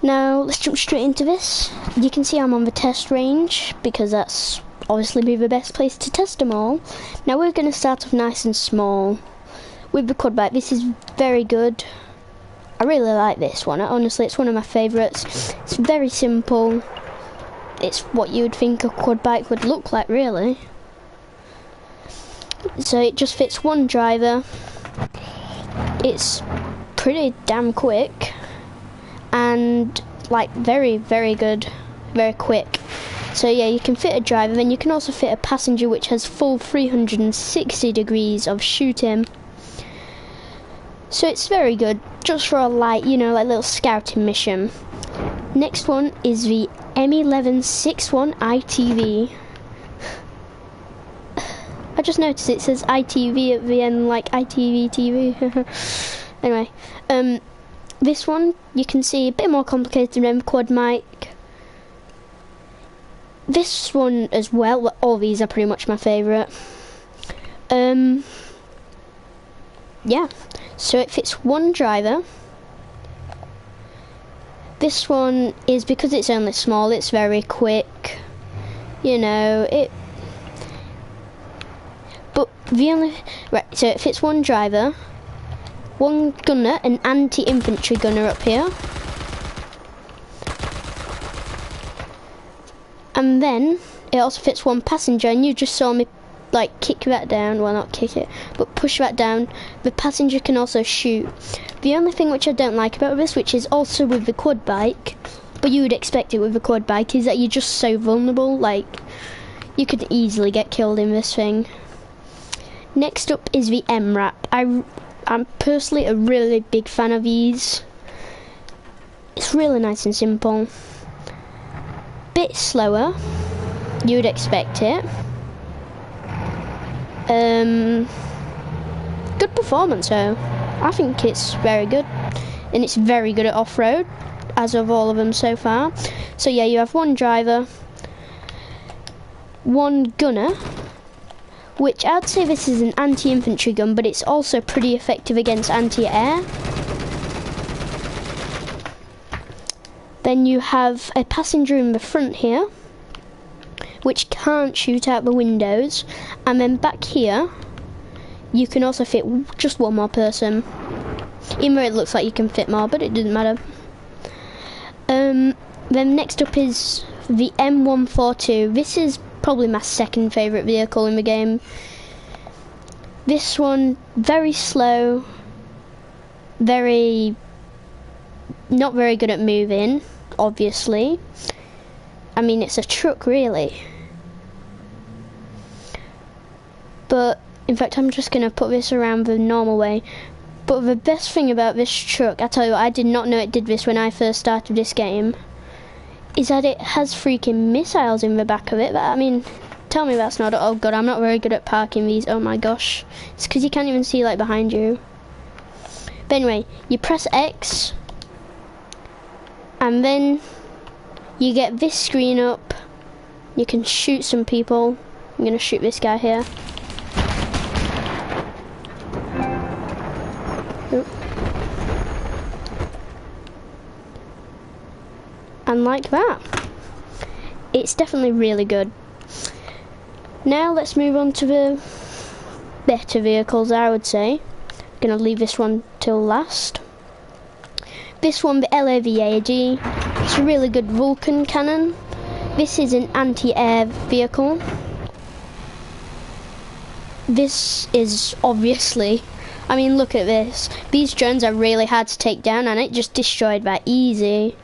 Now let's jump straight into this. You can see I'm on the test range because that's obviously be the best place to test them all. Now we're going to start off nice and small with the quad bike. This is very good. I really like this one. Honestly, it's one of my favourites. It's very simple. It's what you would think a quad bike would look like, really. So it just fits one driver. It's pretty damn quick and like very good, very quick. So yeah, you can fit a driver, then you can also fit a passenger which has full 360 degrees of shooting. So it's very good, just for a light, you know, like little scouting mission. Next one is the M1161 ITV. I just noticed it says ITV at the end, like ITV TV. Anyway, this one you can see a bit more complicated than quad mic. This one as well. All these are pretty much my favourite. Yeah, so it fits one driver. This one is, because it's only small, it's very quick. You know it. But the only so it fits one driver, one gunner, an anti-infantry gunner up here, and then it also fits one passenger. And you just saw me like kick that down. Well, not kick it, but push that down. The passenger can also shoot. The only thing which I don't like about this, which is also with the quad bike, but you would expect it with the quad bike, is that you're just so vulnerable. Like, you could easily get killed in this thing. Next up is the MRAP. I'm personally a really big fan of these. It's really nice and simple. Bit slower, you would expect it. Good performance though. I think it's very good, and it's very good at off-road, as of all of them so far. So yeah, you have one driver, one gunner, which I'd say this is an anti-infantry gun, but it's also pretty effective against anti-air. Then you have a passenger in the front here, which can't shoot out the windows, and then back here you can also fit just one more person, even though it looks like you can fit more, but it doesn't matter. Then next up is the M142. This is probably my second favourite vehicle in the game. This one, very slow, not very good at moving, obviously. I mean, it's a truck really. But in fact, I'm just going to put this around the normal way. But the best thing about this truck, I tell you what, I did not know it did this when I first started this game, is that it has freaking missiles in the back of it. But I mean, tell me that's not. Oh god, I'm not very good at parking these. Oh my gosh, it's because you can't even see like behind you. But anyway, you press X, and then you get this screen up. You can shoot some people. I'm gonna shoot this guy here. And like that, it's definitely really good. Now let's move on to the better vehicles, I would say. I'm gonna leave this one till last. This one, the LAVAG, it's a really good Vulcan cannon. This is an anti-air vehicle. This is obviously, I mean, look at this. These drones are really hard to take down, and it just destroyed that easy.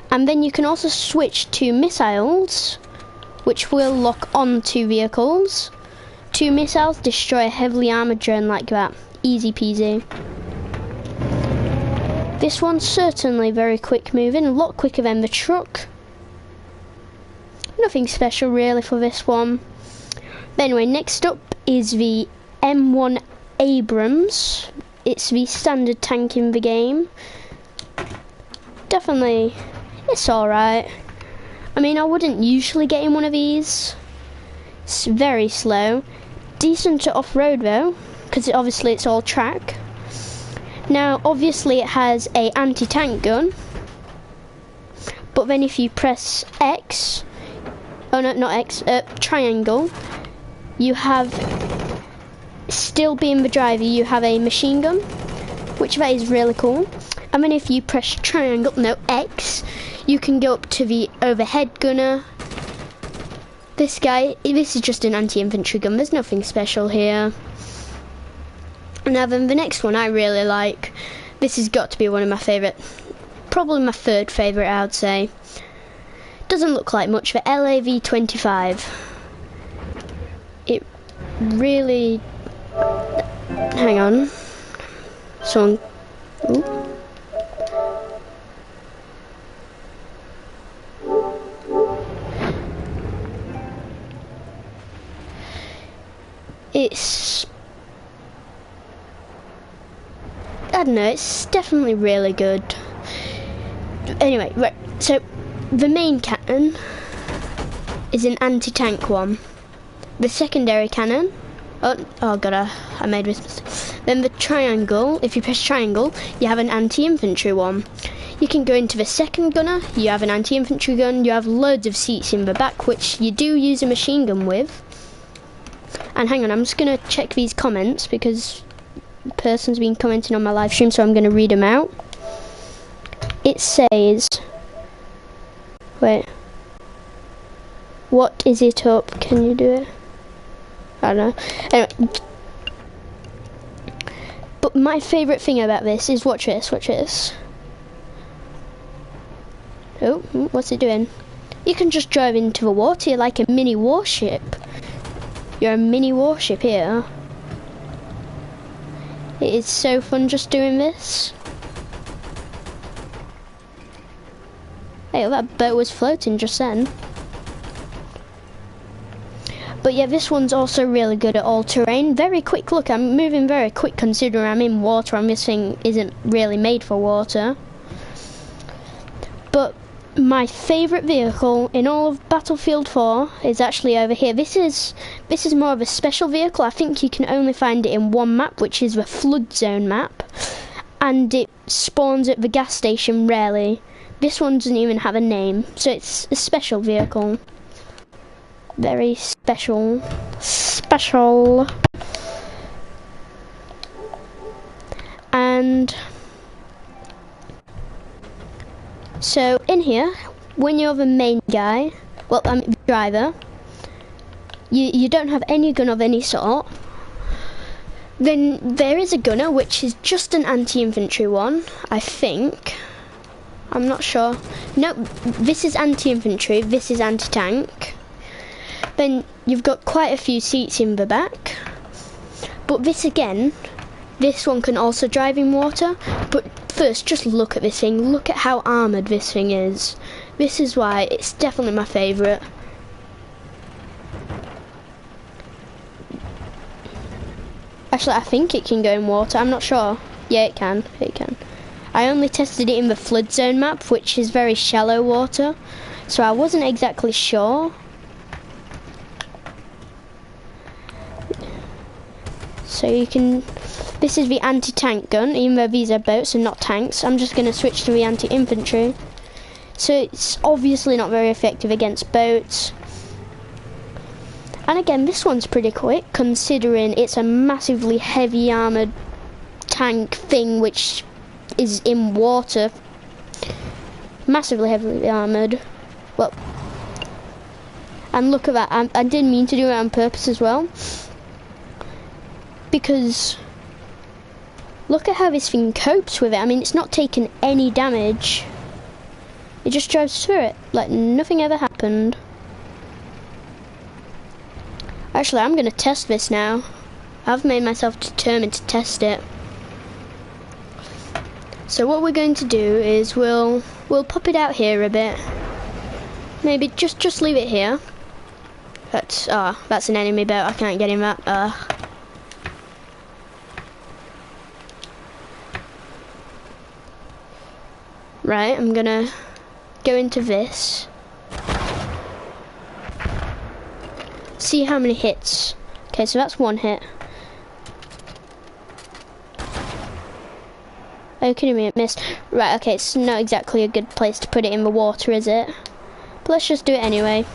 And then you can also switch to missiles, which will lock on to vehicles. 2 missiles destroy a heavily armoured drone like that. Easy peasy. This one's certainly very quick moving, a lot quicker than the truck. Nothing special really for this one. But anyway, next up is the M1 Abrams. It's the standard tank in the game. Definitely, it's alright. I mean, I wouldn't usually get in one of these. It's very slow. Decent to off-road though, because obviously it's all track. Now, obviously it has a anti-tank gun, But then if you press X, oh no, not X, triangle, you have, still being the driver, you have a machine gun, which that is really cool. And then if you press triangle, no, X, you can go up to the overhead gunner. This guy, this is just an anti-infantry gun, there's nothing special here. Now then, the next one I really like. This has got to be one of my favourite, probably my third favourite, I would say. Doesn't look like much, the LAV-25. It really, hang on, someone, ooh. It's, I don't know, it's definitely really good. Anyway, right, so the main cannon is an anti-tank one. The secondary cannon, oh god, I made this mistake. Then the triangle, if you press triangle, you have an anti-infantry one. You can go into the second gunner, you have an anti-infantry gun, you have loads of seats in the back, which you do use a machine gun with. And hang on, I'm just going to check these comments because the person's been commenting on my live stream, so I'm going to read them out. It says, wait, what is it up? Can you do it? I don't know. Anyway, but my favourite thing about this is, watch this, watch this. Oh, what's it doing? You can just drive into the water like a mini warship. You're a mini warship here. It is so fun just doing this. Hey, oh, that boat was floating just then. But yeah, this one's also really good at all terrain. Very quick, look, I'm moving very quick considering I'm in water and this thing isn't really made for water. But my favourite vehicle in all of Battlefield 4 is actually over here. This is more of a special vehicle. I think you can only find it in one map, which is the Flood Zone map. And it spawns at the gas station rarely. This one doesn't even have a name, so it's a special vehicle. Very special. Special. And so in here, when you're the main guy, well, I'm the driver, you don't have any gun of any sort. Then there is a gunner, which is just an anti-infantry one, I think. I'm not sure. No, this is anti-infantry, this is anti-tank. Then you've got quite a few seats in the back. But this again, this one can also drive in water. But first, just look at this thing. Look at how armoured this thing is. This is why it's definitely my favourite. Actually, I think it can go in water. I'm not sure. Yeah, it can. It can. I only tested it in the Flood Zone map, which is very shallow water. So I wasn't exactly sure. So you can, this is the anti-tank gun, even though these are boats and not tanks. I'm just going to switch to the anti-infantry. So it's obviously not very effective against boats. And again, this one's pretty quick, considering it's a massively heavy armoured tank thing which is in water. Massively heavily armoured. Well, and look at that, I didn't mean to do it on purpose as well. Because look at how this thing copes with it. I mean, it's not taking any damage. It just drives through it like nothing ever happened. Actually, I'm going to test this now. I've made myself determined to test it. So what we're going to do is we'll pop it out here a bit. Maybe just leave it here. That's an enemy boat. I can't get him out. Right, I'm gonna go into this. See how many hits. Okay, so that's one hit. Are you kidding me? It missed. Right, okay, it's not exactly a good place to put it in the water, is it? But let's just do it anyway.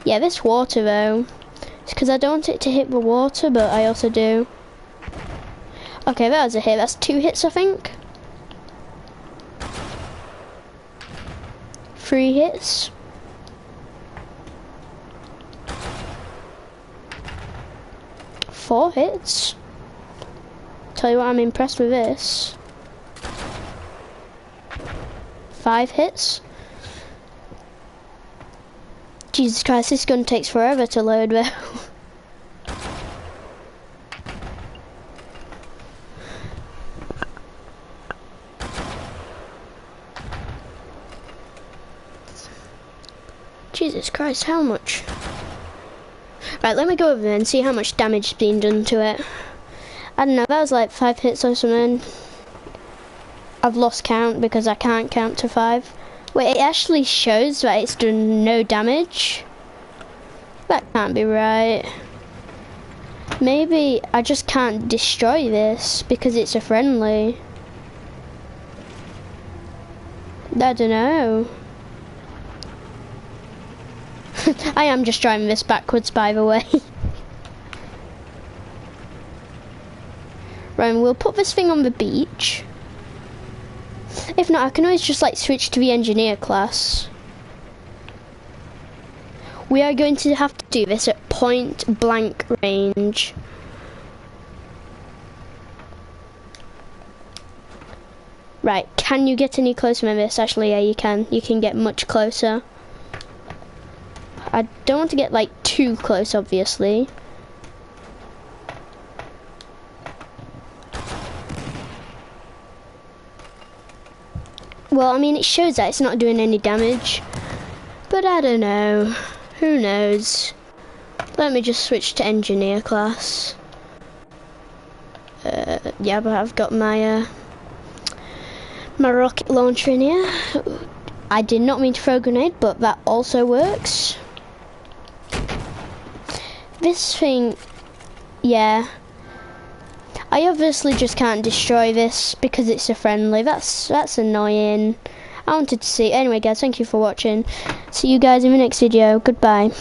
Yeah, this water though. It's because I don't want it to hit the water, but I also do. Okay, that was a hit. That's 2 hits, I think. 3 hits. 4 hits. Tell you what, I'm impressed with this. 5 hits. Jesus Christ, this gun takes forever to load though. Jesus Christ, how much? Right, let me go over there and see how much damage has been done to it. I don't know, that was like 5 hits or something. I've lost count because I can't count to 5. Wait, it actually shows that it's done no damage? That can't be right. Maybe I just can't destroy this because it's a friendly. I don't know. I am just driving this backwards, by the way. Right, we'll put this thing on the beach. If not, I can always just like switch to the engineer class. We are going to have to do this at point blank range. Right, can you get any closer than this? Actually, yeah, you can. You can get much closer. I don't want to get like too close, obviously. Well, I mean, it shows that it's not doing any damage, but I don't know. Who knows? Let me just switch to engineer class. Yeah, but I've got my my rocket launcher in here. I did not mean to throw a grenade, but that also works. This thing, yeah. I obviously just can't destroy this because it's a friendly. That's annoying. I wanted to see. Anyway, guys, thank you for watching. See you guys in the next video. Goodbye.